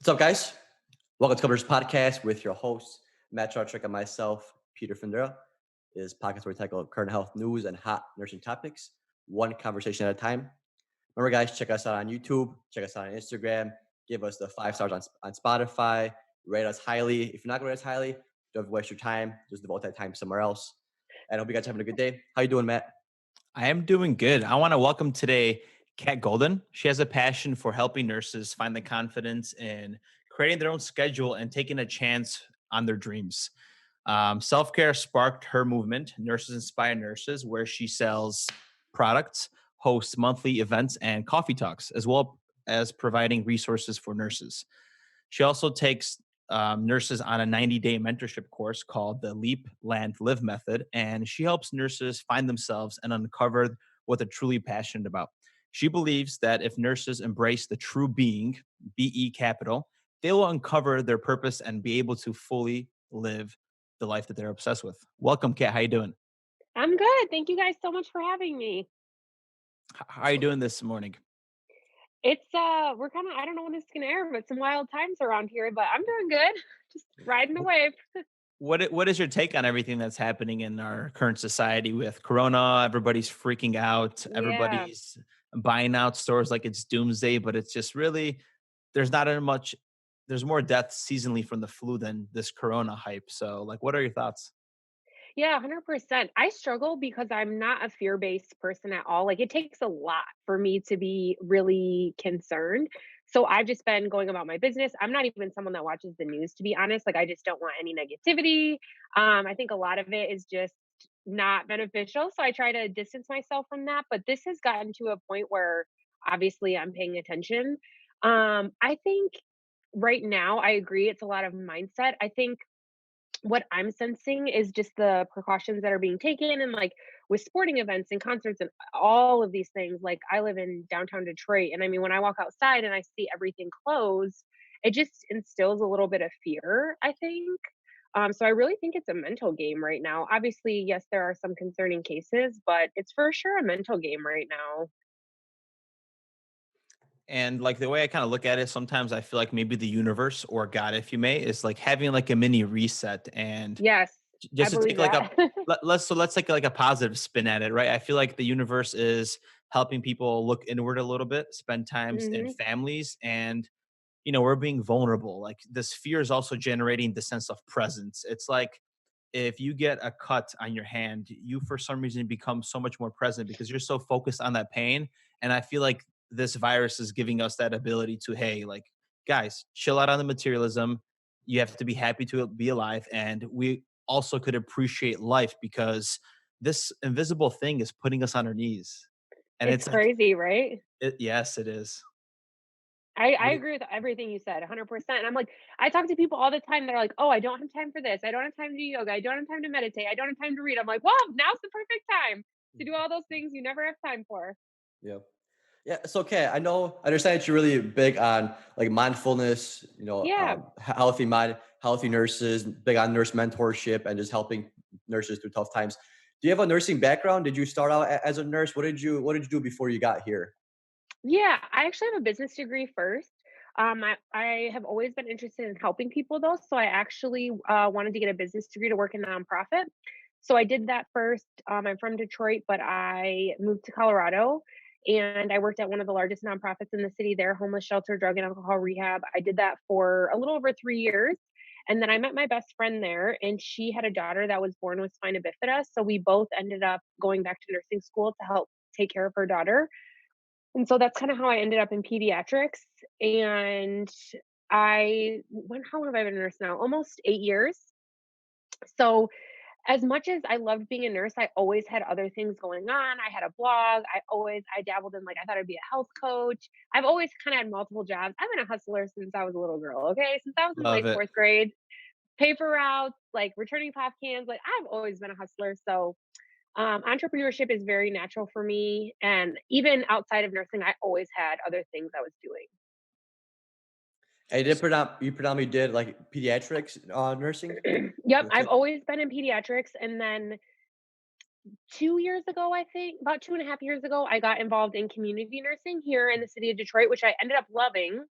What's up, guys? Welcome to Coverage Podcast with your hosts, Matt Chartrick and myself, Peter Findera. This podcast where we tackle current health news and hot nursing topics, one conversation at a time. Remember, guys, check us out on YouTube, check us out on Instagram, give us the 5 stars on Spotify, rate us highly. If you're not going to rate us highly, don't waste your time. Just devote that time somewhere else. And I hope you guys are having a good day. How you doing, Matt? I am doing good. I want to welcome today Kat Golden. She has a passion for helping nurses find the confidence in creating their own schedule and taking a chance on their dreams. Self care sparked her movement, Nurses Inspire Nurses, where she sells products, hosts monthly events and coffee talks, as well as providing resources for nurses. She also takes nurses on a 90-day mentorship course called the Leap, Land, Live method. And she helps nurses find themselves and uncover what they're truly passionate about. She believes that if nurses embrace the true being, BE capital, they will uncover their purpose and be able to fully live the life that they're obsessed with. Welcome, Kat. How you doing? I'm good. Thank you guys so much for having me. How are you doing this morning? We're kind of, I don't know when this is going to air, but some wild times around here, but I'm doing good. Just riding the wave. What is your take on everything that's happening in our current society with Corona? Everybody's freaking out. Yeah. Everybody's buying out stores like it's doomsday, but it's just really there's not as much. There's more deaths seasonally from the flu than this Corona hype. So, like, what are your thoughts? Yeah, 100%. I struggle because I'm not a fear-based person at all. Like, it takes a lot for me to be really concerned. So I've just been going about my business. I'm not even someone that watches the news, to be honest. Like, I just don't want any negativity. I think a lot of it is just not beneficial. So I try to distance myself from that. But this has gotten to a point where obviously I'm paying attention. I think right now, I agree, it's a lot of mindset. I think what I'm sensing is just the precautions that are being taken and like with sporting events and concerts and all of these things. Like I live in downtown Detroit and I mean when I walk outside and I see everything closed, it just instills a little bit of fear, I think. So I really think it's a mental game right now. Obviously, yes, there are some concerning cases, but it's for sure a mental game right now. And like the way I kind of look at it, sometimes I feel like maybe the universe or God, if you may, is like having like a mini reset and Yes, I just to believe take like that. a let's take like a positive spin at it, right? I feel like the universe is helping people look inward a little bit, spend times in hmm families, and we're being vulnerable. Like this fear is also generating the sense of presence. It's like if you get a cut on your hand, you for some reason become so much more present because you're so focused on that pain. And I feel like this virus is giving us that ability to, hey, like, guys, chill out on the materialism. You have to be happy to be alive. And we also could appreciate life because this invisible thing is putting us on our knees. And It's it's like, crazy, right? yes, it is. I What do agree with everything you said 100%. And I'm like, I talk to people all the time that are like, oh, I don't have time for this. I don't have time to do yoga. I don't have time to meditate. I don't have time to read. I'm like, well, now's the perfect time to do all those things you never have time for. Yeah. Yeah, it's okay. I understand that you're really big on like mindfulness, Yeah. healthy mind, healthy nurses, big on nurse mentorship and just helping nurses through tough times. Do you have a nursing background? Did you start out as a nurse? What did you do before you got here? Yeah. I actually have a business degree first. I have always been interested in helping people though. So I actually wanted to get a business degree to work in nonprofit. So I did that first. I'm from Detroit, but I moved to Colorado and I worked at one of the largest nonprofits in the city there, homeless shelter, drug and alcohol rehab. I did that for a little over 3 years. And then I met my best friend there, and she had a daughter that was born with spina bifida. So we both ended up going back to nursing school to help take care of her daughter. And so that's kind of how I ended up in pediatrics. And how long have I been a nurse now? Almost 8 years. So as much as I loved being a nurse, I always had other things going on. I had a blog. I dabbled in like I thought I'd be a health coach. I've always kind of had multiple jobs. I've been a hustler since I was a little girl, okay? Since I was in love like it. 4th grade, paper routes, like returning pop cans, like I've always been a hustler. So entrepreneurship is very natural for me. And even outside of nursing, I always had other things I was doing. And you predominantly did like pediatrics nursing? Yep, With I've kids? always been in pediatrics. And then 2 years ago, I think, about 2.5 years ago, I got involved in community nursing here in the city of Detroit, which I ended up loving.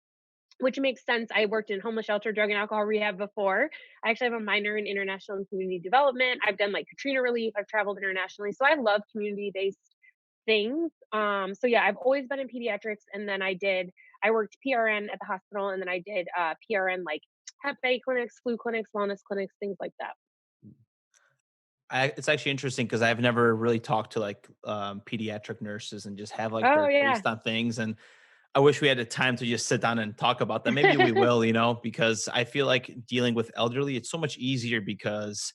which makes sense. I worked in homeless shelter, drug and alcohol rehab before. I actually have a minor in international and community development. I've done like Katrina relief. I've traveled internationally. So I love community-based things. So yeah, I've always been in pediatrics, and then I worked PRN at the hospital, and then I did PRN like Hep A clinics, flu clinics, wellness clinics, things like that. It's actually interesting because I've never really talked to like pediatric nurses and just have like Oh their yeah. taste on things. And I wish we had the time to just sit down and talk about that. Maybe we will, because I feel like dealing with elderly, it's so much easier because,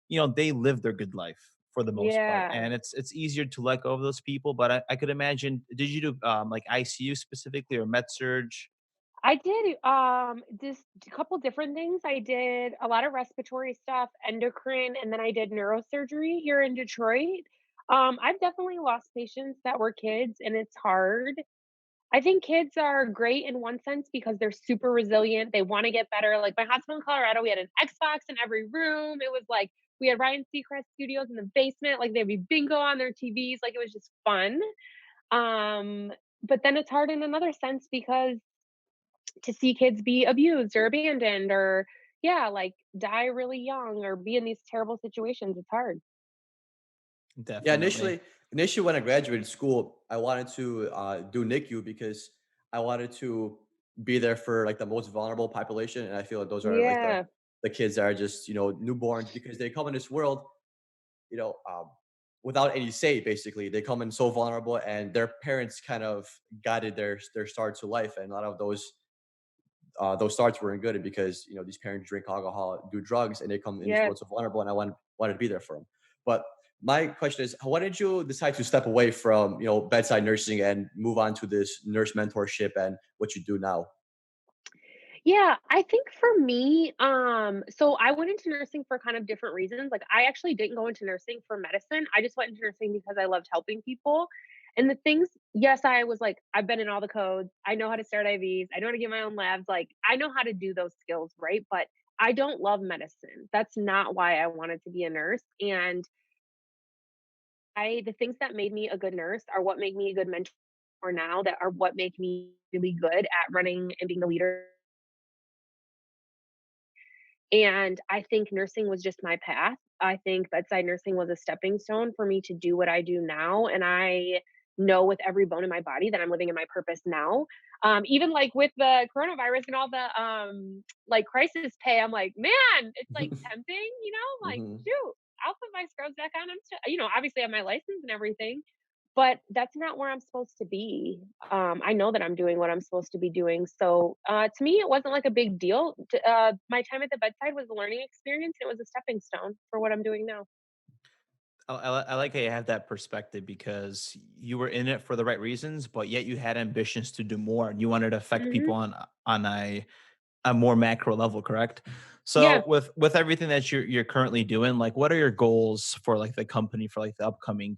they live their good life for the most part. Yeah. And it's easier to let go of those people. But I could imagine, did you do like ICU specifically or med surge? I did, just a couple different things. I did a lot of respiratory stuff, endocrine, and then I did neurosurgery here in Detroit. I've definitely lost patients that were kids, and it's hard. I think kids are great in one sense because they're super resilient. They want to get better. Like my hospital in Colorado, we had an Xbox in every room. It was like we had Ryan Seacrest Studios in the basement. Like there'd be bingo on their TVs. Like it was just fun. Um, but then it's hard in another sense because to see kids be abused or abandoned or yeah, like die really young or be in these terrible situations, it's hard. Yeah, Definitely. initially when I graduated school, I wanted to do NICU because I wanted to be there for like the most vulnerable population, and I feel like those are like Yeah. the kids that are just newborns because they come in this world you know um, without any say. Basically, they come in so vulnerable, and their parents kind of guided their start to life, and a lot of those starts weren't good because these parents drink alcohol, do drugs, and they come in this Yeah. world so vulnerable, and I wanted to be there for them. But my question is, why did you decide to step away from bedside nursing and move on to this nurse mentorship and what you do now? Yeah, I think for me, so I went into nursing for kind of different reasons. Like I actually didn't go into nursing for medicine. I just went into nursing because I loved helping people. And the things, yes, I was like, I've been in all the codes. I know how to start IVs. I know how to get my own labs. Like I know how to do those skills, right? But I don't love medicine. That's not why I wanted to be a nurse. And the things that made me a good nurse are what make me a good mentor now, that are what make me really good at running and being the leader. And I think nursing was just my path. I think bedside nursing was a stepping stone for me to do what I do now. And I know with every bone in my body that I'm living in my purpose now. Even like with the coronavirus and all the like crisis pay, I'm like, man, it's like tempting, like Hmm. shoot, I'll put my scrubs back on. I'm still, obviously I have my license and everything, but that's not where I'm supposed to be. I know that I'm doing what I'm supposed to be doing. So to me, it wasn't like a big deal. My time at the bedside was a learning experience. It was a stepping stone for what I'm doing now. I like how you have that perspective because you were in it for the right reasons, but yet you had ambitions to do more and you wanted to affect Hmm. people on a more macro level, correct? Yeah. So with everything that you're currently doing, like what are your goals for like the company for like the upcoming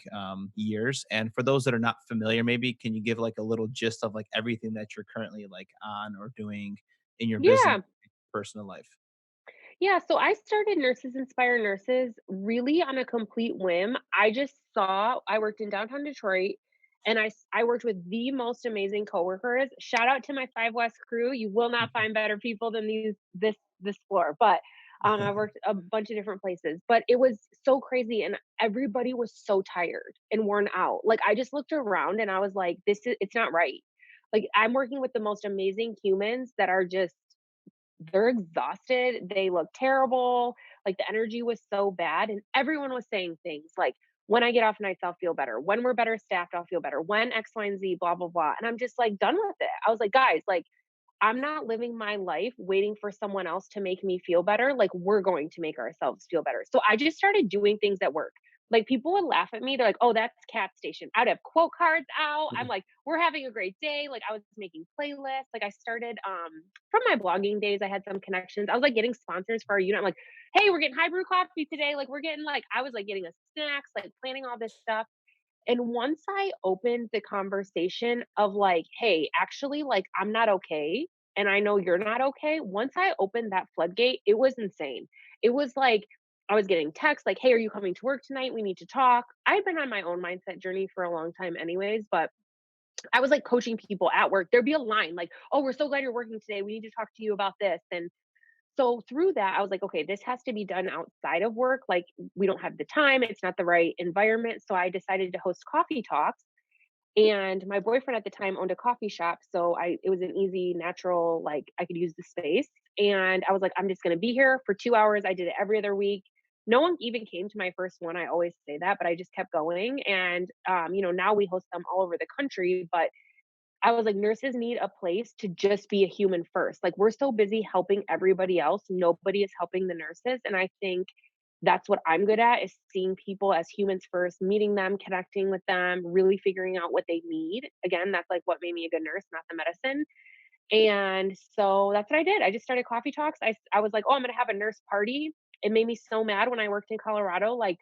years? And for those that are not familiar, maybe can you give like a little gist of like everything that you're currently like on or doing in your business, Yeah. personal life? Yeah, so I started Nurses Inspire Nurses really on a complete whim. I worked in downtown Detroit and I worked with the most amazing coworkers. Shout out to my Five West crew. You will not find better people than this floor. But I worked a bunch of different places, but it was so crazy and everybody was so tired and worn out. Like I just looked around and I was like, it's not right. Like I'm working with the most amazing humans that are just they're exhausted, they look terrible, like, the energy was so bad, and everyone was saying things like, "When I get off nights, I'll feel better. When we're better staffed, I'll feel better. When X, Y, and Z, blah, blah, blah," and I'm just, like, done with it. I was like, "Guys, like, I'm not living my life waiting for someone else to make me feel better. Like, we're going to make ourselves feel better." So I just started doing things at work. Like, people would laugh at me. They're like, "Oh, that's Cat Station." I'd have quote cards out. I'm like, "We're having a great day." Like, I was making playlists. Like, I started from my blogging days, I had some connections. I was like getting sponsors for our unit. I'm like, "Hey, we're getting high brew coffee today." Like, we're getting like I was like getting us snacks, like planning all this stuff. And once I opened the conversation of like, "Hey, actually, like, I'm not okay, and I know you're not okay," once I opened that floodgate, it was insane. It was like I was getting texts like, "Hey, are you coming to work tonight? We need to talk." I've been on my own mindset journey for a long time anyways, but I was like coaching people at work. There'd be a line like, "Oh, we're so glad you're working today. We need to talk to you about this." And so through that, I was like, okay, this has to be done outside of work. Like, we don't have the time, it's not the right environment. So I decided to host coffee talks. And my boyfriend at the time owned a coffee shop. So it was an easy, natural, like I could use the space. And I was like, I'm just going to be here for 2 hours. I did it every other week. No one even came to my first one. I always say that, but I just kept going. And, now we host them all over the country. But I was like, nurses need a place to just be a human first. Like, we're so busy helping everybody else. Nobody is helping the nurses. And I think that's what I'm good at, is seeing people as humans first, meeting them, connecting with them, really figuring out what they need. Again, that's like what made me a good nurse, not the medicine. And so that's what I did. I just started coffee talks. I was like, oh, I'm going to have a nurse party. It made me so mad when I worked in Colorado. Like,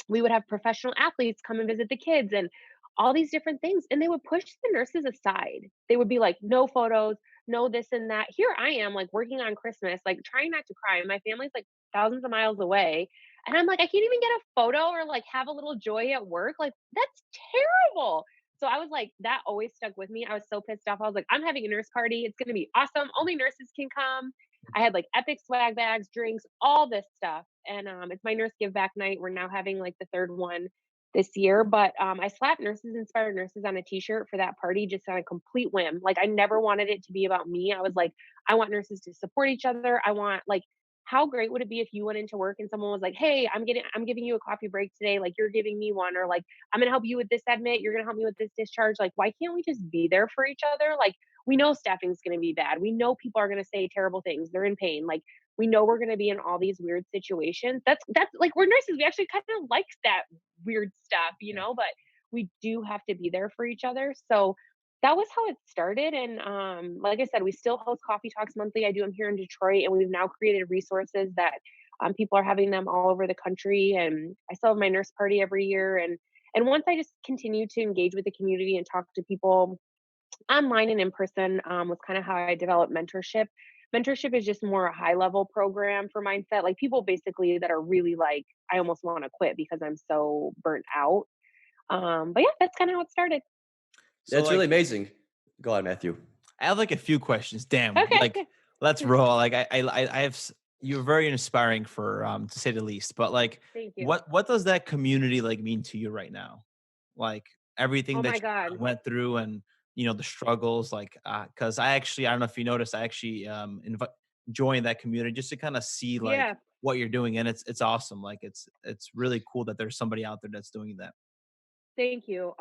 we would have professional athletes come and visit the kids and all these different things, and they would push the nurses aside. They would be like, no photos, no this and that. Here I am, like, working on Christmas, like, trying not to cry. My family's like thousands of miles away, and I'm like, I can't even get a photo or like have a little joy at work. Like, that's terrible. So I was like, that always stuck with me. I was so pissed off. I was like, I'm having a nurse party. It's going to be awesome. Only nurses can come. I had like epic swag bags, drinks, all this stuff. And it's my nurse give back night. We're now having like the third one this year. But I slapped Nurses Inspired Nurses on a t-shirt for that party just on a complete whim. Like, I never wanted it to be about me. I was like, I want nurses to support each other. I want, like, how great would it be if you went into work and someone was like, hey, I'm giving you a coffee break today, like you're giving me one, or like, I'm gonna help you with this admit, you're gonna help me with this discharge. Like, why can't we just be there for each other? Like, we know staffing's going to be bad. We know people are going to say terrible things. They're in pain. Like, we know we're going to be in all these weird situations. That's like, we're nurses. We actually kind of like that weird stuff, Yeah. but we do have to be there for each other. So that was how it started. And like I said, we still host coffee talks monthly. I do them here in Detroit, and we've now created resources that people are having them all over the country. And I still have my nurse party every year. And once I just continue to engage with the community and talk to people online and in person, was kind of how I developed mentorship. Mentorship is just more a high level program for mindset, like people basically that are really like, I almost want to quit because I'm so burnt out. But yeah, that's kind of how it started. So That's really like amazing. Go on, Matthew. I have like a few questions. Damn, like Okay. let's roll. Like I have you're very inspiring for to say the least. But like Thank you. what does that community like mean to you right now? Like everything Oh that my you God. went through and the struggles like cuz I don't know if you noticed I actually joined that community just to kind of see like Yeah. what you're doing, and it's awesome. Like it's really cool that there's somebody out there that's doing that. Thank you.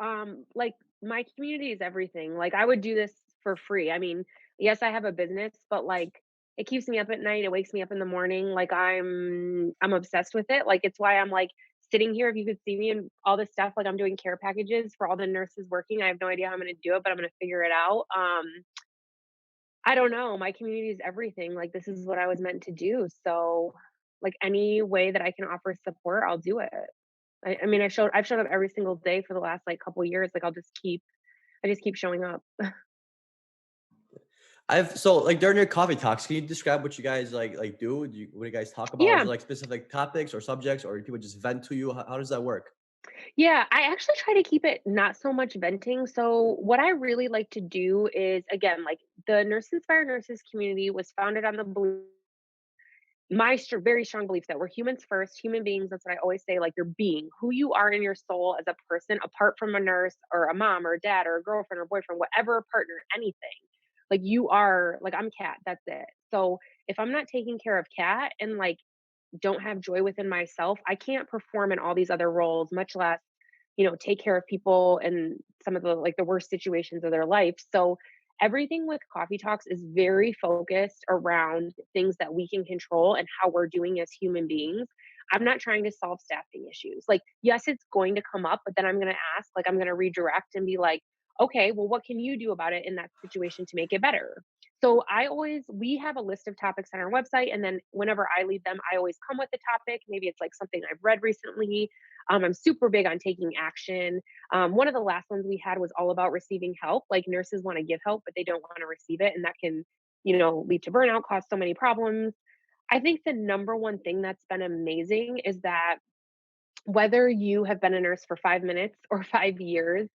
Like, my community is everything. Like, I would do this for free. I mean, yes, I have a business, but like, it keeps me up at night. It wakes me up in the morning. Like, I'm obsessed with it. Like, it's why I'm like sitting here. If you could see me and all this stuff, like I'm doing care packages for all the nurses working. I have no idea how I'm going to do it, but I'm going to figure it out. I don't know. My community is everything. Like, this is what I was meant to do. So, like, any way that I can offer support, I'll do it. I mean, I've showed up every single day for the last, like, couple years, like, I just keep showing up. So like during your coffee talks, can you describe what you guys like do? What do you guys talk about? Is Yeah, it like specific topics or subjects, or do people just vent to you? How does that work? yeah, I actually try to keep it not so much venting, so what I really like to do is, again, like, the Nurse Inspired Nurses community was founded on the belief, very strong belief, that we're humans first, human beings. That's what I always say. Like, your being, who you are in your soul as a person, apart from a nurse or a mom or a dad or a girlfriend or boyfriend, whatever partner, anything. Like, you are, like, I'm Cat. That's it. So if I'm not taking care of Cat and like don't have joy within myself, I can't perform in all these other roles, much less, take care of people in some of the like the worst situations of their life. So everything with coffee talks is very focused around things that we can control and how we're doing as human beings. I'm not trying to solve staffing issues. Like, yes, it's going to come up, but then I'm going to ask, like, I'm going to redirect and be like, okay, well, what can you do about it in that situation to make it better? So we have a list of topics on our website. And then whenever I lead them, I always come with a topic. Maybe it's like something I've read recently. I'm super big on taking action. One of the last ones we had was all about receiving help. Like, nurses want to give help, but they don't want to receive it. And that can, lead to burnout, cause so many problems. I think the number one thing that's been amazing is that whether you have been a nurse for 5 minutes or 5 years,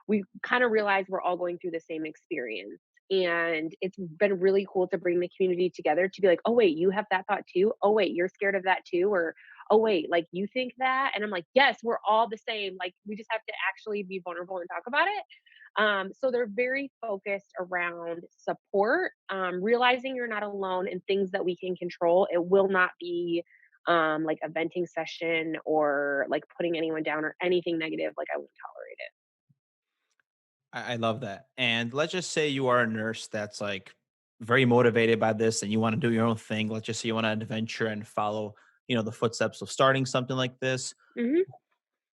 we kind of realize we're all going through the same experience. And it's been really cool to bring the community together to be like, oh, wait, you have that thought too? Oh, wait, you're scared of that too? Or, oh, wait, like you think that? And I'm like, yes, we're all the same. Like, we just have to actually be vulnerable and talk about it. So they're very focused around support, realizing you're not alone and things that we can control. It will not be like a venting session or like putting anyone down or anything negative. Like, I won't tolerate it. I love that. And let's just say you are a nurse that's like very motivated by this and you want to do your own thing. Let's just say you want to adventure and follow, the footsteps of starting something like this. Hmm.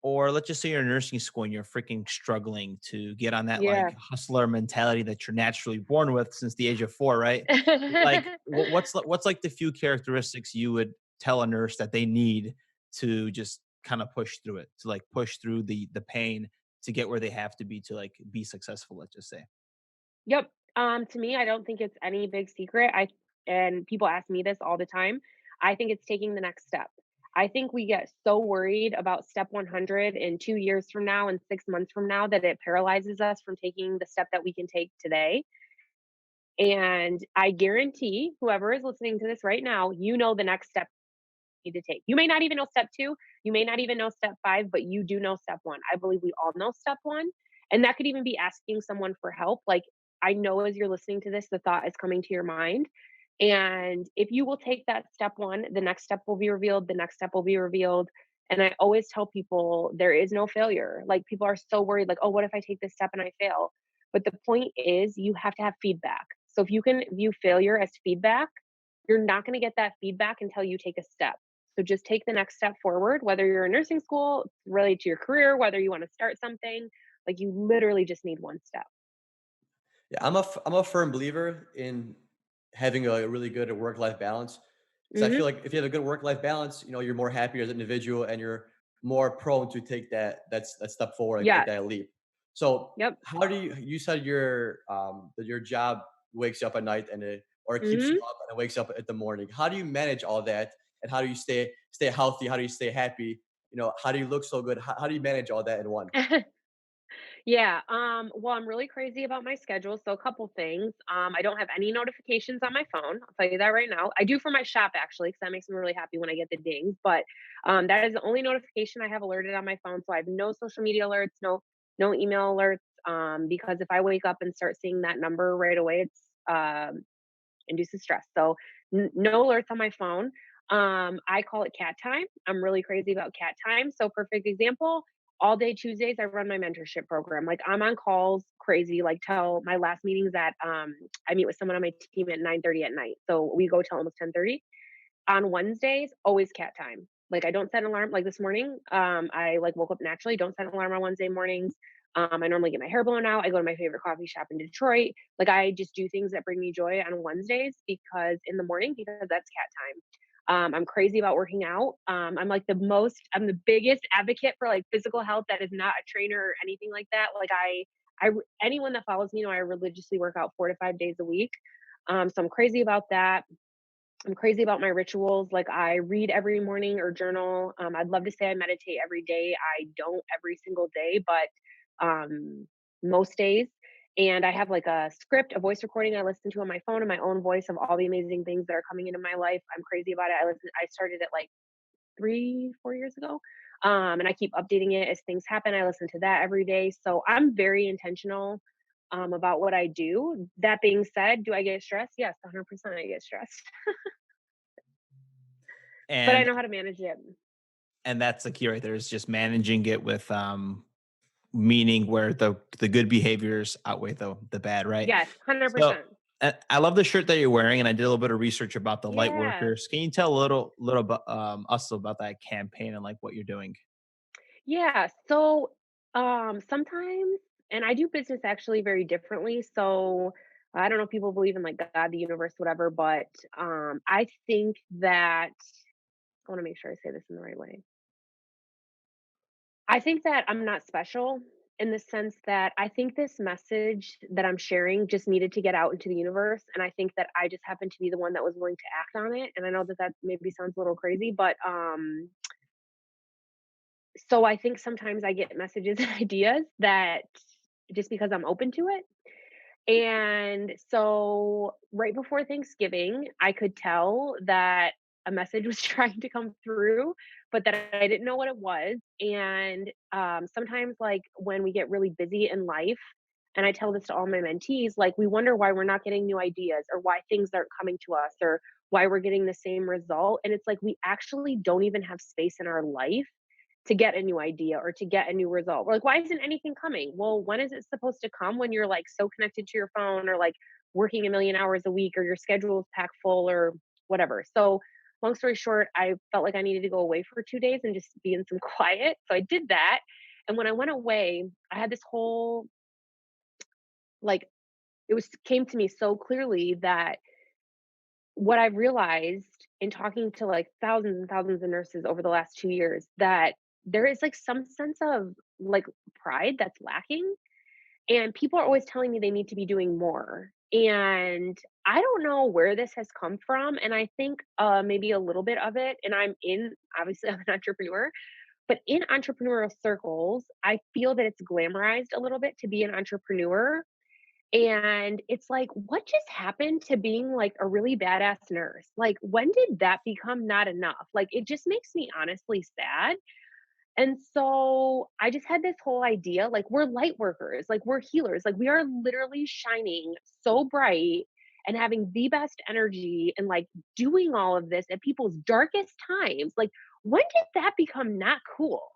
Or let's just say you're in nursing school and you're freaking struggling to get on that Yeah. like hustler mentality that you're naturally born with since the age of 4, right? Like, what's like the few characteristics you would tell a nurse that they need to just kind of push through it, to like push through the pain to get where they have to be to like be successful, let's just say. Yep. To me, I don't think it's any big secret. And people ask me this all the time. I think it's taking the next step. I think we get so worried about step 100 in 2 years from now and 6 months from now that it paralyzes us from taking the step that we can take today. And I guarantee whoever is listening to this right now, you know the next step you need to take. You may not even know step 2, you may not even know step 5, but you do know step 1. I believe we all know step 1, and that could even be asking someone for help. Like, I know as you're listening to this, the thought is coming to your mind, and if you will take that step 1, the next step will be revealed, the next step will be revealed, and I always tell people there is no failure. Like, people are so worried, like, "Oh, what if I take this step and I fail?" But the point is you have to have feedback. So if you can view failure as feedback, you're not gonna get that feedback until you take a step. So just take the next step forward, whether you're in nursing school, related to your career, whether you want to start something, like you literally just need one step. Yeah, I'm a firm believer in having a really good work-life balance, because I Mhm. feel like if you have a good work-life balance, you're more happier as an individual and you're more prone to take that step forward and take Yes. that leap. So Yep. how do you said that your job wakes you up at night or it keeps you Mhm. up and it wakes up at the morning. How do you manage all that and how do you stay healthy? How do you stay happy? How do you look so good? How do you manage all that in one? Yeah, well, I'm really crazy about my schedule, so a couple things. I don't have any notifications on my phone. I'll tell you that right now. I do for my shop actually, because that makes me really happy when I get the dings. But that is the only notification I have alerted on my phone. So I have no social media alerts, no email alerts. Because if I wake up and start seeing that number right away, it's induces stress. So no alerts on my phone. I call it cat time. I'm really crazy about cat time. So perfect example, all day Tuesdays I run my mentorship program. Like, I'm on calls crazy, like till my last meetings at I meet with someone on my team at 9:30 at night. So we go till almost 10:30. On Wednesdays, always cat time. Like, I don't set an alarm. Like this morning, I like woke up naturally. Don't set an alarm on Wednesday mornings. I normally get my hair blown out. I go to my favorite coffee shop in Detroit. Like, I just do things that bring me joy on Wednesdays because in the morning, because that's cat time. I'm crazy about working out. I'm the biggest advocate for like physical health that is not a trainer or anything like that. Like, anyone that follows me know I religiously work out 4 to 5 days a week. So I'm crazy about that. I'm crazy about my rituals. Like, I read every morning or journal. I'd love to say I meditate every day. I don't every single day, but most days. And I have like a script, a voice recording I listen to on my phone in my own voice of all the amazing things that are coming into my life. I'm crazy about it. I started it like 3, 4 years ago. And I keep updating it as things happen. I listen to that every day. So I'm very intentional about what I do. That being said, do I get stressed? Yes, 100% I get stressed. But I And know how to manage it. and that's the key right there is just managing it with meaning where the good behaviors outweigh the bad, right? Yes, So 100%. I love the shirt that you're wearing, and I did a little bit of research about the light Yeah. workers. Can you tell a little about us about that campaign and like what you're doing? Yeah. So, sometimes, and I do business actually very differently. So, I don't know if people believe in like God, the universe, whatever, but I think that I want to make sure I say this in the right way. I think that I'm not special in the sense that I think this message that I'm sharing just needed to get out into the universe. And I think that I just happened to be the one that was willing to act on it. And I know that that maybe sounds a little crazy, but so I think sometimes I get messages and ideas that just because I'm open to it. And so right before Thanksgiving, I could tell that a message was trying to come through, but that I didn't know what it was. And sometimes, like when we get really busy in life, and I tell this to all my mentees, like we wonder why we're not getting new ideas or why things aren't coming to us or why we're getting the same result. And it's like we actually don't even have space in our life to get a new idea or to get a new result. We're like, why isn't anything coming? Well, when is it supposed to come? When you're like so connected to your phone or like working a million hours a week or your schedule is packed full or whatever. So, long story short, I felt like I needed to go away for 2 days and just be in some quiet. So, I did that. And when I went away, I had this whole like, it was came to me so clearly that what I've realized in talking to like thousands and thousands of nurses over the last 2 years that there is like some sense of like pride that's lacking. And people are always telling me they need to be doing more. And I don't know where this has come from. And I think maybe a little bit of it, and obviously, I'm an entrepreneur, but in entrepreneurial circles, I feel that it's glamorized a little bit to be an entrepreneur, and it's like, what just happened to being like a really badass nurse? Like, when did that become not enough? Like, it just makes me honestly sad. And so I just had this whole idea like, we're light workers, like, we're healers, like, we are literally shining so bright and having the best energy and like doing all of this at people's darkest times. Like, when did that become not cool?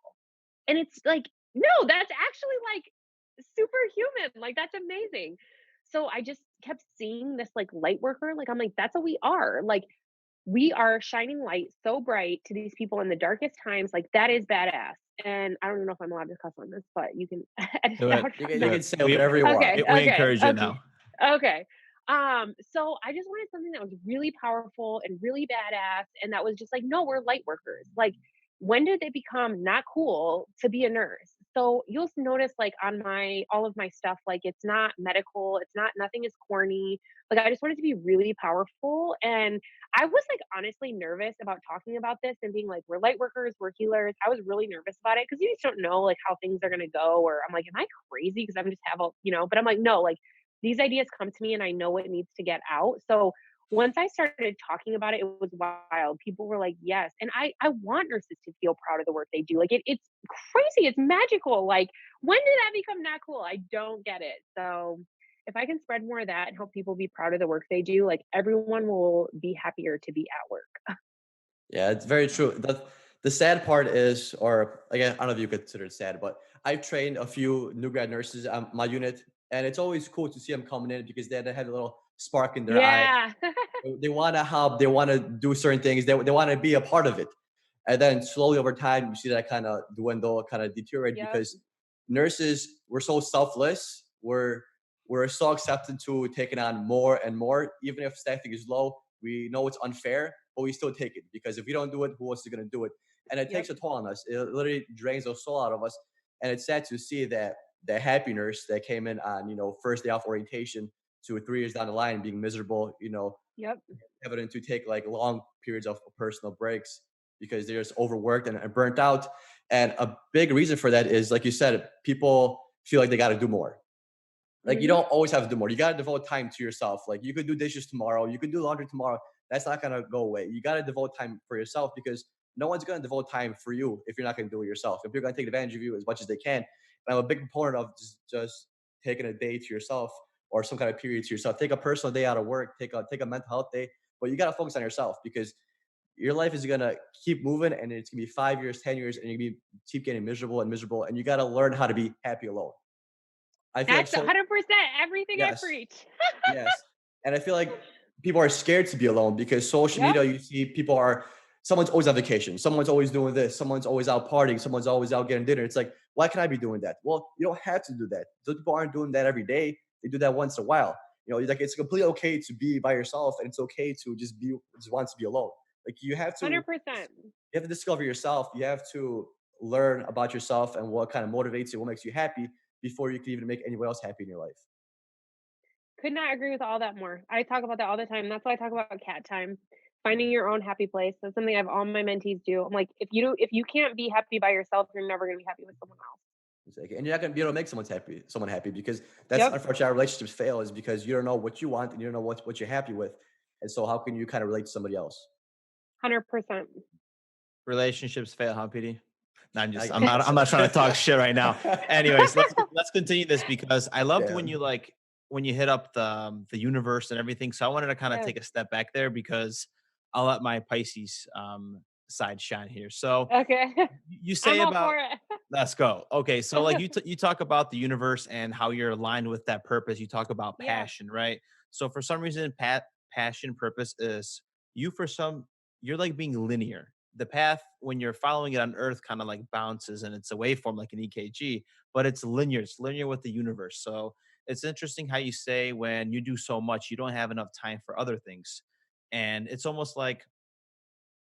And it's like, no, that's actually like superhuman. Like that's amazing. So I just kept seeing this like light worker. Like I'm like, that's what we are. Like we are shining light so bright to these people in the darkest times. Like that is badass. And I don't even know if I'm allowed to cuss on this, but you can edit Do it it. out You from can, you this. Do can it. say We whatever you want. Okay, we okay, encourage it okay, now. okay. So I just wanted something that was really powerful and really badass, and that was just like, no, we're light workers. Like, when did it become not cool to be a nurse? So you'll notice, like on my all of my stuff, like it's not medical, it's not nothing is corny. Like I just wanted to be really powerful, and I was like honestly nervous about talking about this and being like, we're light workers, we're healers. I was really nervous about it because you just don't know like how things are gonna go, or I'm like, am I crazy? Because I'm just have a, but I'm like, no, like these ideas come to me and I know it needs to get out. So once I started talking about it, it was wild. People were like, yes. And I want nurses to feel proud of the work they do. Like it's crazy. It's magical. Like when did that become not cool? I don't get it. So if I can spread more of that and help people be proud of the work they do, like everyone will be happier to be at work. Yeah, it's very true. The sad part is, or again, I don't know if you consider it sad, but I've trained a few new grad nurses on my unit, and it's always cool to see them coming in because they have a little spark in their eye. Yeah. They want to help. They want to do certain things. They want to be a part of it. And then slowly over time, you see that kind of dwindle, kind of deteriorate Yep. because nurses, we're so selfless. We're so accepted to taking on more and more. Even if staffing is low, we know it's unfair, but we still take it because if we don't do it, who else is going to do it? And it takes Yep. a toll on us. It literally drains the soul out of us. And it's sad to see that the happy nurse that came in on, first day off orientation to 3 years down the line being miserable, Yep. evident to take like long periods of personal breaks because they're just overworked and burnt out. And a big reason for that is, like you said, people feel like they got to do more. Like you Hmm. don't always have to do more. You got to devote time to yourself. Like you could do dishes tomorrow, you could do laundry tomorrow. That's not gonna go away. You got to devote time for yourself because no one's gonna devote time for you if you're not gonna do it yourself. If you're gonna take advantage of you as much as they can. And I'm a big proponent of just taking a day to yourself or some kind of period to yourself. Take a personal day out of work. Take a mental health day. But you got to focus on yourself because your life is gonna keep moving, and it's gonna be 5 years, 10 years, and you're gonna keep getting miserable and miserable. And you got to learn how to be happy alone. I feel like That's so. 100% everything I Yes. preach. Yes. And I feel like people are scared to be alone because social Yep. media, you see someone's always on vacation. Someone's always doing this. Someone's always out partying. Someone's always out getting dinner. It's like, why can I be doing that? Well, you don't have to do that. Those people aren't doing that every day. They do that once in a while. Like it's completely okay to be by yourself and it's okay to just want to be alone. Like you 100%. have to discover yourself. You have to learn about yourself and what kind of motivates you, what makes you happy before you can even make anyone else happy in your life. Could not agree with all that more. I talk about that all the time. That's why I talk about cat time. Finding your own happy place. That's something I've all my mentees do. I'm like, if you can't be happy by yourself, you're never gonna be happy with someone else. And you're not going to be able to make someone happy because that's Yep, unfortunately how relationships fail is because you don't know what you want and you don't know what you're happy with. And so how can you kind of relate to somebody else? 100%. Relationships fail, huh, PD? No, I I'm guess. not trying to talk shit right now. Anyways, let's continue this because I loved when Damn. when you hit up the universe and everything. So I wanted to kind of Yeah, take a step back there because I'll let my Pisces side shine here. So okay. you I'm say all about for it. let's go. Okay, so like you talk about the universe and how you're aligned with that purpose. You talk about Yeah, passion, right? So for some reason, passion purpose is you for some you're like being linear. The path when you're following it on Earth kind of like bounces and it's a waveform like an EKG, but it's linear. It's linear with the universe. So it's interesting how you say when you do so much, you don't have enough time for other things, and it's almost like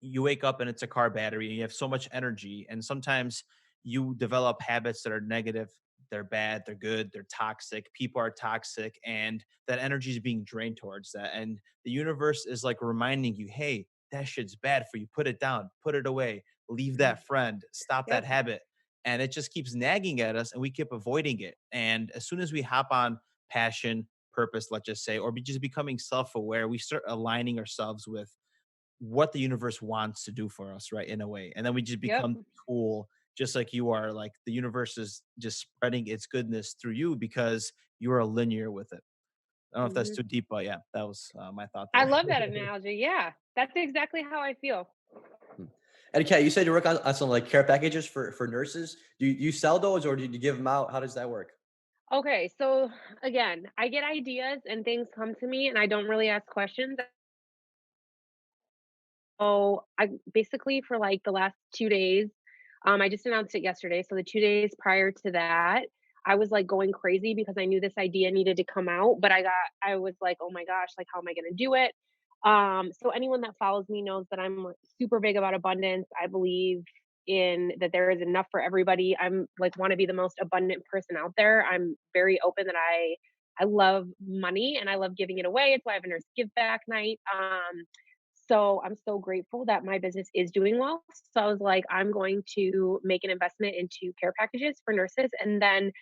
you wake up and it's a car battery and you have so much energy, and sometimes you develop habits that are negative, they're bad, they're good, they're toxic, people are toxic, and that energy is being drained towards that, and the universe is like reminding you, hey, that shit's bad for you, put it down, put it away, leave mhm, that friend, stop that yep, habit. And it just keeps nagging at us and we keep avoiding it, and as soon as we hop on passion, purpose, let's just say, or just becoming self-aware, we start aligning ourselves with what the universe wants to do for us, right? In a way. And then we just yep, become cool, just like you are. Like the universe is just spreading its goodness through you because you are linear with it. I don't know if that's mhm. too deep, but yeah, that was my thought I there. love that analogy, yeah. That's exactly how I feel. Hmm. And Kat, you said you work on some like care packages for nurses. Do you sell those or do you give them out? How does that work? Okay, so again, I get ideas and things come to me and I don't really ask questions. So I basically for like the last 2 days, I just announced it yesterday. So the 2 days prior to that, I was like going crazy because I knew this idea needed to come out, but I was like, "Oh my gosh, like how am I gonna do it?" So anyone that follows me knows that I'm like, super big about abundance. I believe in that there is enough for everybody. I'm like want to be the most abundant person out there. I'm very open that I love money and I love giving it away. It's why I have a nurse give back night. So I'm so grateful that my business is doing well. So I was like, I'm going to make an investment into care packages for nurses. And then,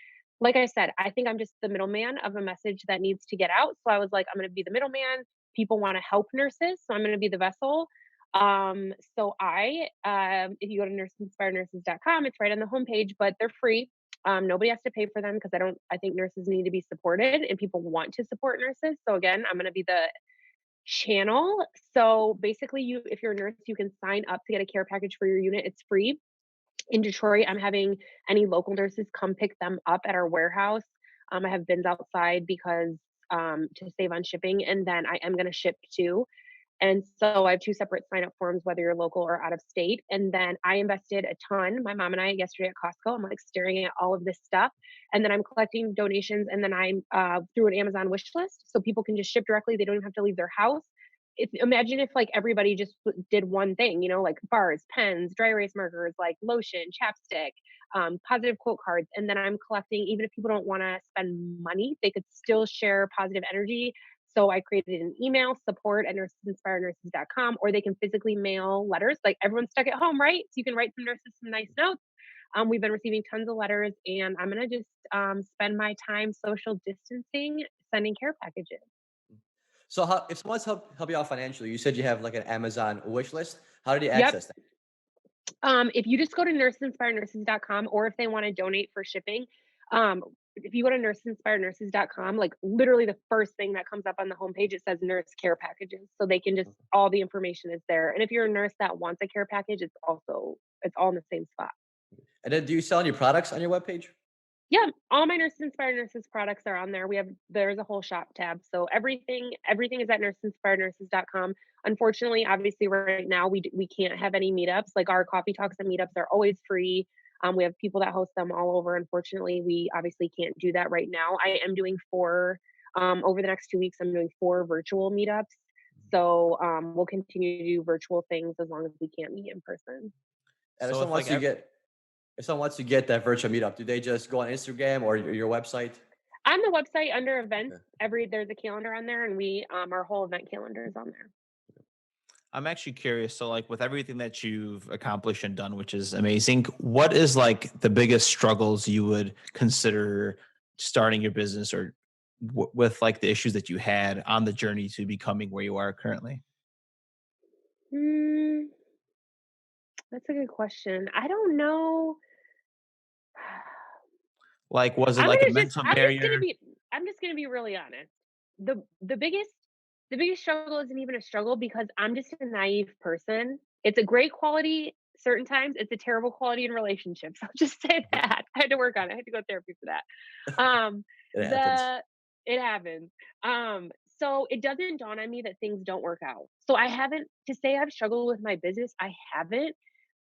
like I said, I think I'm just the middleman of a message that needs to get out. So I was like, I'm going to be the middleman. People want to help nurses. So I'm going to be the vessel. If you go to nurseinspirednurses.com, it's right on the homepage, but they're free. Nobody has to pay for them because I think nurses need to be supported and people want to support nurses. So again, I'm going to be the channel. So basically, if you're a nurse, you can sign up to get a care package for your unit. It's free. In Detroit, I'm having any local nurses come pick them up at our warehouse. I have bins outside because to save on shipping, and then I am going to ship too. And so I have 2 separate sign up forms, whether you're local or out of state. And then I invested a ton, my mom and I yesterday at Costco. I'm like staring at all of this stuff. And then I'm collecting donations. And then I'm through an Amazon wish list. So people can just ship directly. They don't even have to leave their house. Imagine if like everybody just did one thing, like bars, pens, dry erase markers, like lotion, chapstick, positive quote cards. And then I'm collecting, even if people don't want to spend money, they could still share positive energy. So I created an email, support at nursesinspirednurses.com, or they can physically mail letters. Like everyone's stuck at home, right? So you can write some nurses some nice notes. We've been receiving tons of letters, and I'm going to just spend my time social distancing, sending care packages. So how if someone's help you out financially, you said you have like an Amazon wish list. How did you Yep. access that? If you just go to nurseinspirednurses.com, or if they want to donate for shipping, if you go to nurseinspirednurses.com, like literally the first thing that comes up on the homepage, it says nurse care packages. So they can just, all the information is there. And if you're a nurse that wants a care package, it's all in the same spot. And then do you sell any products on your webpage? Yeah, all my Nurse Inspired Nurses products are on there. There's a whole shop tab. So everything is at nurseinspirednurses.com. Unfortunately, obviously right now we can't have any meetups. Like our coffee talks and meetups are always free. We have people that host them all over. Unfortunately, we obviously can't do that right now. I am doing 4 over the next 2 weeks. I'm doing 4 virtual meetups. So we'll continue to do virtual things as long as we can't meet in person. And if So someone if like wants to get if someone wants to get that virtual meetup, do they just go on Instagram or your website? On the website under events, Okay. there's a calendar on there, and our whole event calendar is on there. I'm actually curious. So, like, with everything that you've accomplished and done, which is amazing, what is like the biggest struggles you would consider starting your business, or with like the issues that you had on the journey to becoming where you are currently? Mm, that's a good question. I don't know. Like, was it like a mental I'm just gonna barrier? be really honest. The biggest struggle isn't even a struggle because I'm just a naive person. It's a great quality certain times, it's a terrible quality in relationships. I'll just say that. I had to work on it. I had to go to therapy for that. It happens. The It happens. So it doesn't dawn on me that things don't work out. So I haven't to say I've struggled with my business, I haven't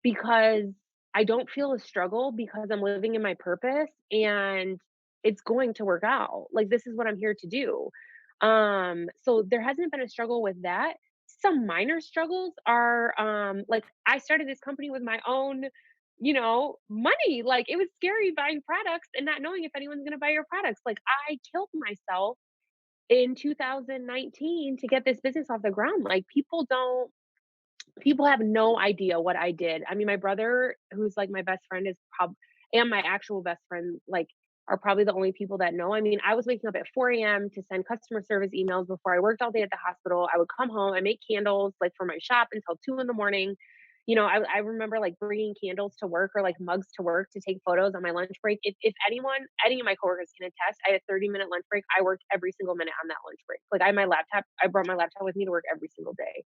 because I don't feel a struggle because I'm living in my purpose and it's going to work out. Like this is what I'm here to do. So there hasn't been a struggle with that. Some minor struggles are like I started this company with my own, money. Like it was scary buying products and not knowing if anyone's going to buy your products. Like I killed myself in 2019 to get this business off the ground. Like people have no idea what I did. I mean, my brother, who's like my best friend, and my actual best friend, like, are probably the only people that know. I mean, I was waking up at 4 a.m. to send customer service emails before I worked all day at the hospital. I would come home, I make candles like for my shop until 2 in the morning. I remember like bringing candles to work or like mugs to work to take photos on my lunch break. If any of my coworkers can attest, I had a 30-minute lunch break. I worked every single minute on that lunch break. Like I had my laptop, I brought my laptop with me to work every single day.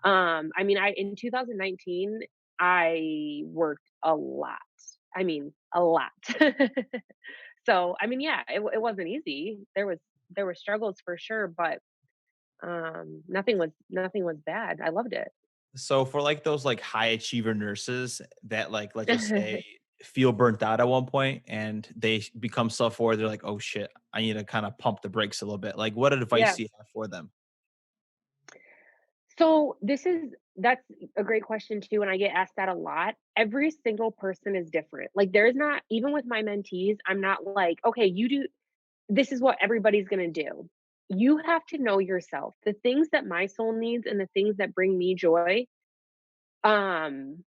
I mean, I in 2019, I worked a lot. I mean, a lot. So, I mean, yeah, it wasn't easy. There were struggles for sure, but nothing was bad. I loved it. So for like those like high achiever nurses that, like, let's just say, feel burnt out at one point and they become self-aware, they're like, "Oh shit, I need to kind of pump the brakes a little bit." Like, what advice Yeah. do you have for them? So that's a great question too, and I get asked that a lot. Every single person is different. Like there's not even with my mentees, I'm not like, okay, you do this is what everybody's going to do. You have to know yourself. The things that my soul needs and the things that bring me joy um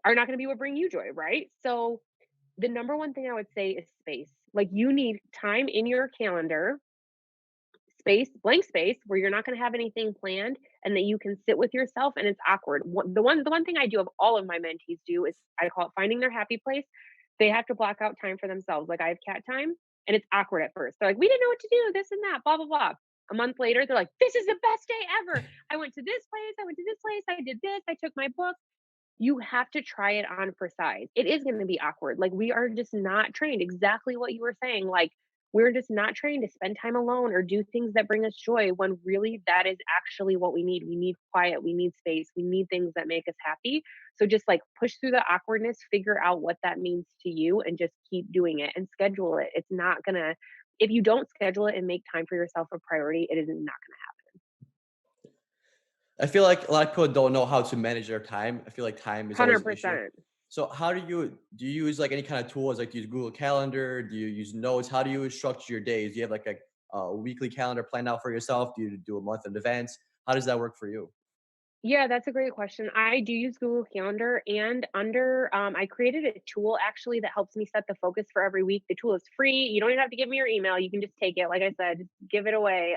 are not going to be what bring you joy, right? So the number one thing I would say is space. Like you need time in your calendar, blank space where you're not going to have anything planned and that you can sit with yourself and it's awkward. The one thing I do of all of my mentees do is I call it finding their happy place. They have to block out time for themselves. Like I have cat time and it's awkward at first. They're like, we didn't know what to do, this and that, blah, blah, blah. A month later, they're like, this is the best day ever. I went to this place, I went to this place, I did this, I took my book. You have to try it on for size. It is going to be awkward. Like we are just not trained. Exactly what you were saying. Like we're just not trained to spend time alone or do things that bring us joy when really that is actually what we need. We need quiet, we need space, we need things that make us happy. So just like push through the awkwardness, figure out what that means to you and just keep doing it and schedule it. It's not going to if you don't schedule it and make time for yourself a priority, it is not going to I feel like a lot of people don't know how to manage their time. I feel like time is happen. always an issue. 100%. So how do you use like any kind of tools? Like do you use Google Calendar? Do you use notes? How do you structure your days? Do you have like a weekly calendar planned out for yourself? Do you do a month in advance? How does that work for you? Yeah, that's a great question. I do use Google Calendar and I created a tool actually that helps me set the focus for every week. The tool is free. You don't even have to give me your email. You can just take it. Like I said, just give it away.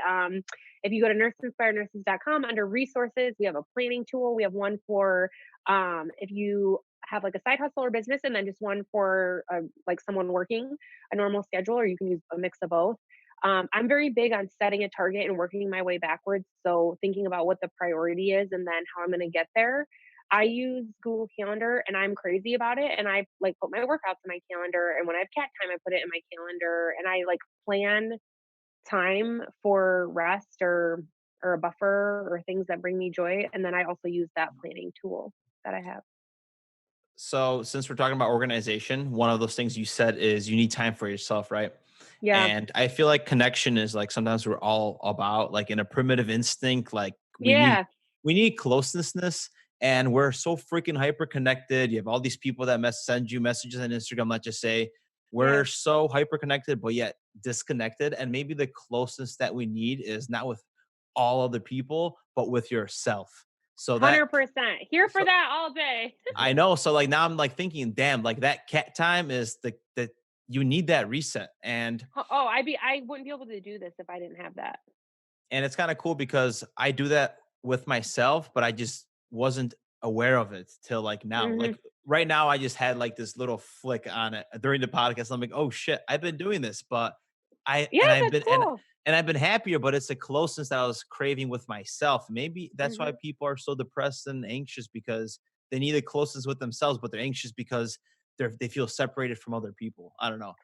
If you go to nurseinspirednurses.com under resources, we have a planning tool. We have one for if you have like a side hustle or business, and then just one for like someone working a normal schedule, or you can use a mix of both. I'm very big on setting a target and working my way backwards. So thinking about what the priority is and then how I'm going to get there. I use Google Calendar and I'm crazy about it. And I like put my workouts in my calendar. And when I have cat time, I put it in my calendar and I like plan time for rest or a buffer or things that bring me joy. And then I also use that planning tool that I have. So, since we're talking about organization, one of those things you said is you need time for yourself, right? Yeah. And I feel like connection is like sometimes we're all about like in a primitive instinct, like we need Yeah. we need closeness, and we're so freaking hyper connected. You have all these people that send you messages on Instagram. Let's just say Yeah. we're so hyper connected, but yet disconnected. And maybe the closest that we need is not with all other people, but with yourself. So that 100%. Here for so that all day. I know. So like now I'm like thinking, damn, like that cat time is the you need that reset. Oh, I wouldn't be able to do this if I didn't have that. And it's kind of cool because I do that with myself, but I just wasn't aware of it till like now. Mhm. Like right now, I just had like this little flick on it during the podcast. I'm like, oh shit, I've been doing this, but I Yeah, and I've that's been cool. and I've been happier, but it's the closeness that I was craving with myself. Maybe that's why Mhm. people are so depressed and anxious because they need the closeness with themselves, but they're anxious because they feel separated from other people. I don't know,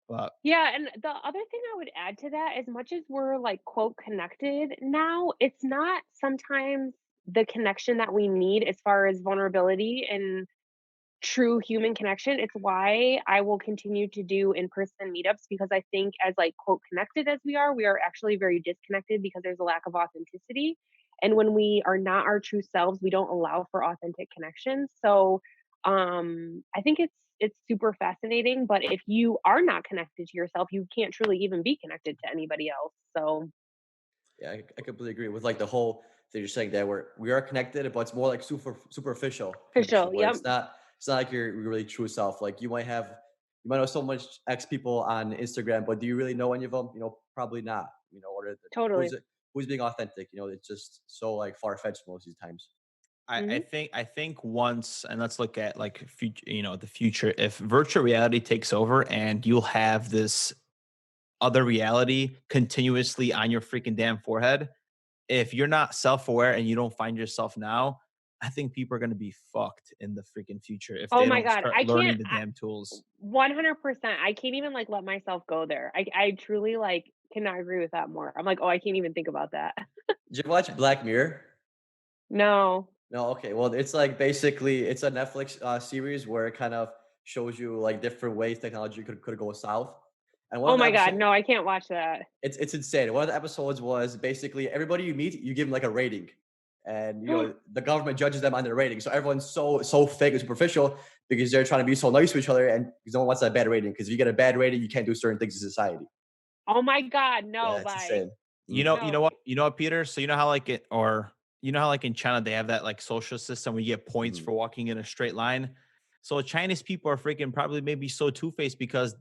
but Yeah, and the other thing I would add to that, as much as we're like quote connected now, it's not sometimes the connection that we need as far as vulnerability and true human connection. It's why I will continue to do in-person meetups because I think as like quote connected as we are actually very disconnected because there's a lack of authenticity. And when we are not our true selves, we don't allow for authentic connections. So I think it's super fascinating, but if you are not connected to yourself, you can't truly even be connected to anybody else. So Yeah, I completely agree with like the whole thing you're saying that we are connected, but it's more like superficial connection official, where yep, it's not like your really true self. Like you might know so much X people on Instagram, but do you really know any of them? Probably not. Or totally. who's being authentic? It's just so like far fetched most of the times. Hmm. I think once, and let's look at like future, the future. If virtual reality takes over and you'll have this other reality continuously on your freaking damn forehead, if you're not self-aware and you don't find yourself now, I think people are going to be fucked in the freaking future if Oh they my don't God, start I can't. learning the damn tools. 100%. I can't even, like, let myself go there. I truly, like, cannot agree with that more. I'm like, "Oh, I can't even think about that." Did you ever watch Black Mirror? No. No, okay. Well, it's like basically it's a Netflix series where it kind of shows you like different ways technology could go south. And one Oh of the my God, episodes, no, I can't watch that. it's insane. One of the episodes was basically everybody you meet, you give them like a rating, and the government judges them on their rating. So everyone's so fake and superficial because they're trying to be so nice to each other, and because no one wants that bad rating. Because if you get a bad rating, you can't do certain things in society. Oh my God, no, Yeah, it's bye. insane. You know No. what, Peter. So you know how like it, or you know how like in China they have that like social system where you get points Mhm. for walking in a straight line. So Chinese people are freaking probably maybe so two-faced because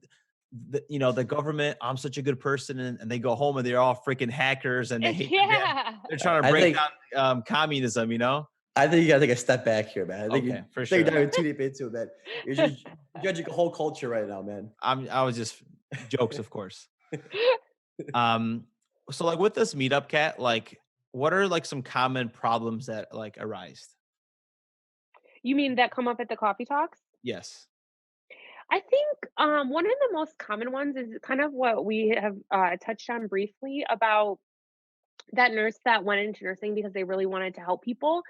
the government. I'm such a good person, and they go home and they're all freaking hackers and they hate their damn. Yeah. They're trying to I break think down communism. I think you gotta take a step back here, man. I think Okay, for you're sure. diving too deep into it, man. You're just judging a whole culture right now, man. I was just jokes, of course. Um, so like with this meetup, cat, like what are like some common problems that like arise? You mean that come up at the coffee talks? Yes. I think, one of the most common ones is kind of what we have, touched on briefly about that nurse that went into nursing because they really wanted to help people,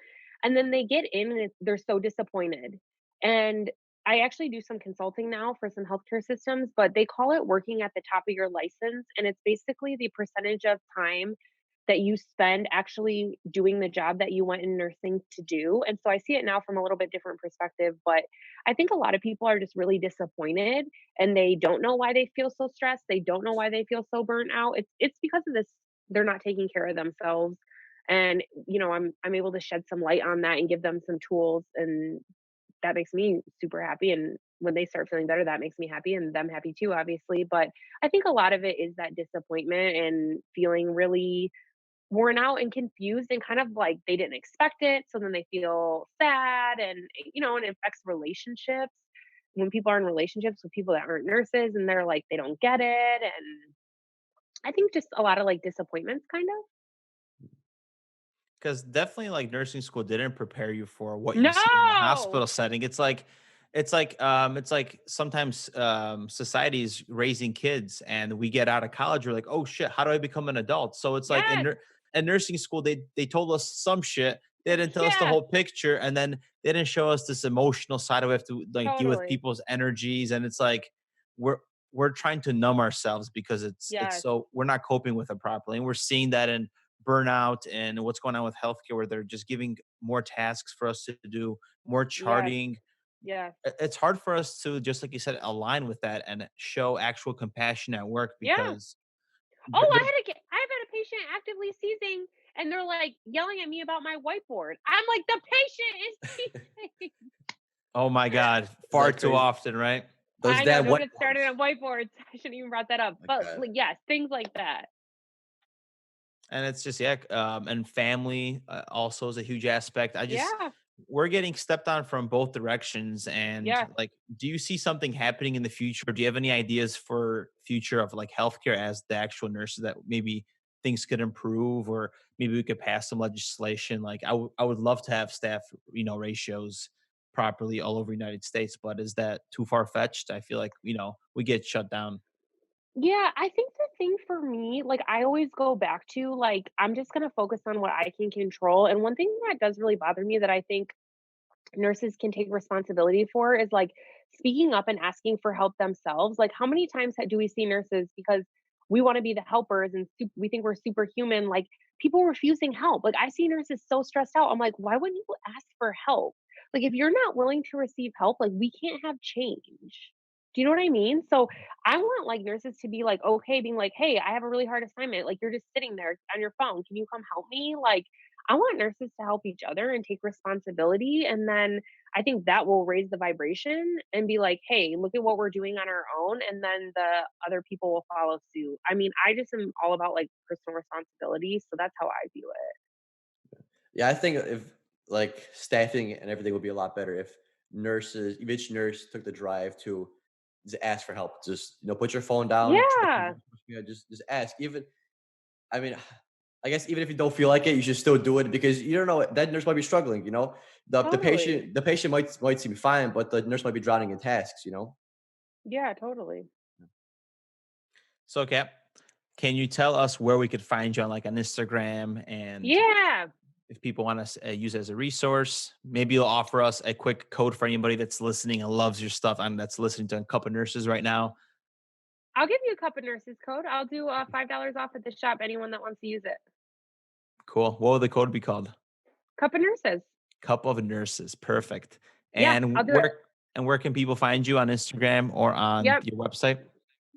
and then they get in and they're so disappointed. And I actually do some consulting now for some healthcare systems, but they call it working at the top of your license, and it's basically the percentage of time that you spend actually doing the job that you went in nursing to do. And so I see it now from a little bit different perspective, but I think a lot of people are just really disappointed and they don't know why they feel so stressed. They don't know why they feel so burnt out. It's because of this, they're not taking care of themselves. And I'm able to shed some light on that and give them some tools, and that makes me super happy. And when they start feeling better, that makes me happy and them happy too, obviously. But I think a lot of it is that disappointment and feeling really worn out and confused and kind of like they didn't expect it. So then they feel sad, and and it affects relationships. When people are in relationships with people that aren't nurses and they're like, they don't get it. And I think just a lot of like disappointments, kind of. Because definitely like nursing school didn't prepare you for what you see in the No. hospital setting. It's like sometimes society's raising kids and we get out of college, we're like, oh shit, how do I become an adult? So it's like Yes. in nursing school, they told us some shit. They didn't tell us the Yeah. whole picture, and then they didn't show us this emotional side of it to like deal with Totally. people's energies. And it's like we're we're trying to numb ourselves because it's Yes. so we're not coping with it properly. And we're seeing that in burnout and what's going on with healthcare, where they're just giving more tasks for us to do, more Yes. charting. Yes. It's hard for us to, just like you said, align with that and show actual compassion at work Yeah. because Oh, they're I've had a patient actively seizing, and they're like yelling at me about my whiteboard. I'm like, the patient is teaching. Oh my God. Is Far that too crazy? often, right? Those I know, damn don't get started whiteboards. on whiteboards. I shouldn't even brought that up. My But God. like, yes, things like that. And it's just, yeah. And family also is a huge aspect. Yeah. We're getting stepped on from both directions. And Yes. like, do you see something happening in the future? Do you have any ideas for future of like healthcare as the actual nurses that maybe things could improve, or maybe we could pass some legislation? Like I would love to have staff, ratios properly all over the United States, but is that too far fetched? I feel like, we get shut down. Yeah, I think the thing for me, like I always go back to like I'm just gonna focus on what I can control. And one thing that does really bother me that I think nurses can take responsibility for is like speaking up and asking for help themselves. Like, how many times do we see nurses because we want to be the helpers and we think we're superhuman? Like, people refusing help. Like, I see nurses so stressed out. I'm like, why wouldn't you ask for help? Like, if you're not willing to receive help, like, we can't have change. Do you know what I mean? So I want like nurses to be like okay, being like, hey, I have a really hard assignment. Like you're just sitting there on your phone. Can you come help me? Like I want nurses to help each other and take responsibility. And then I think that will raise the vibration and be like, hey, look at what we're doing on our own. And then the other people will follow suit. I mean, I just am all about like personal responsibility. So that's how I view it. Yeah, I think if like staffing and everything would be a lot better if each nurse took the drive to just ask for help. Just put your phone down, check Yeah, just ask. Even I mean, I guess even if you don't feel like it, you should still do it because you don't know that nurse might be struggling. The totally. patient might seem fine, but the nurse might be drowning in tasks. Yeah, totally. So, Cap, can you tell us where we could find you on like on Instagram, and Yeah. if people want to use it as a resource, maybe you'll offer us a quick code for anybody that's listening and loves your stuff and that's listening to a couple nurses right now. I'll give you a cup of nurses code. I'll do $5 off at the shop. Anyone that wants to use it. Cool. What would the code be called? Cup of nurses. Cup of Nurses. Perfect. Yeah, And I'll do it. where can people find you on Instagram or on Yep. your website?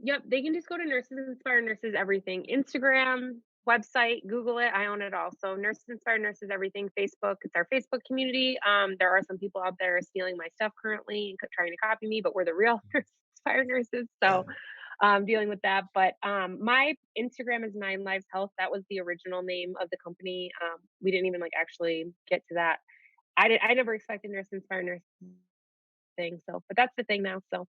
Yep, they can just go to Nurses Inspire Nurses Everything. Instagram, website, Google it. I own it all. So Nurses Inspire Nurses Everything, Facebook. It's our Facebook community. There are some people out there stealing my stuff currently and trying to copy me, but we're the real Nurses Inspire Nurses. So dealing with that. But my Instagram is Nine Lives Health. That was the original name of the company. We didn't even like actually get to that. I never expected Nurses Inspire Nurses thing. So, but that's the thing now. So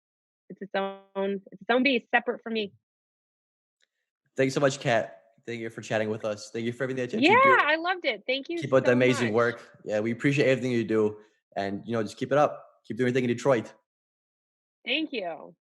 it's its own beast, separate from me. Thank you so much, Kat. Thank you for chatting with us. Thank you for everything that Yeah, you do. I loved it. Thank you Keep up the so amazing much. work. Yeah, we appreciate everything you do, and just keep it up. Keep doing everything in Detroit. Thank you.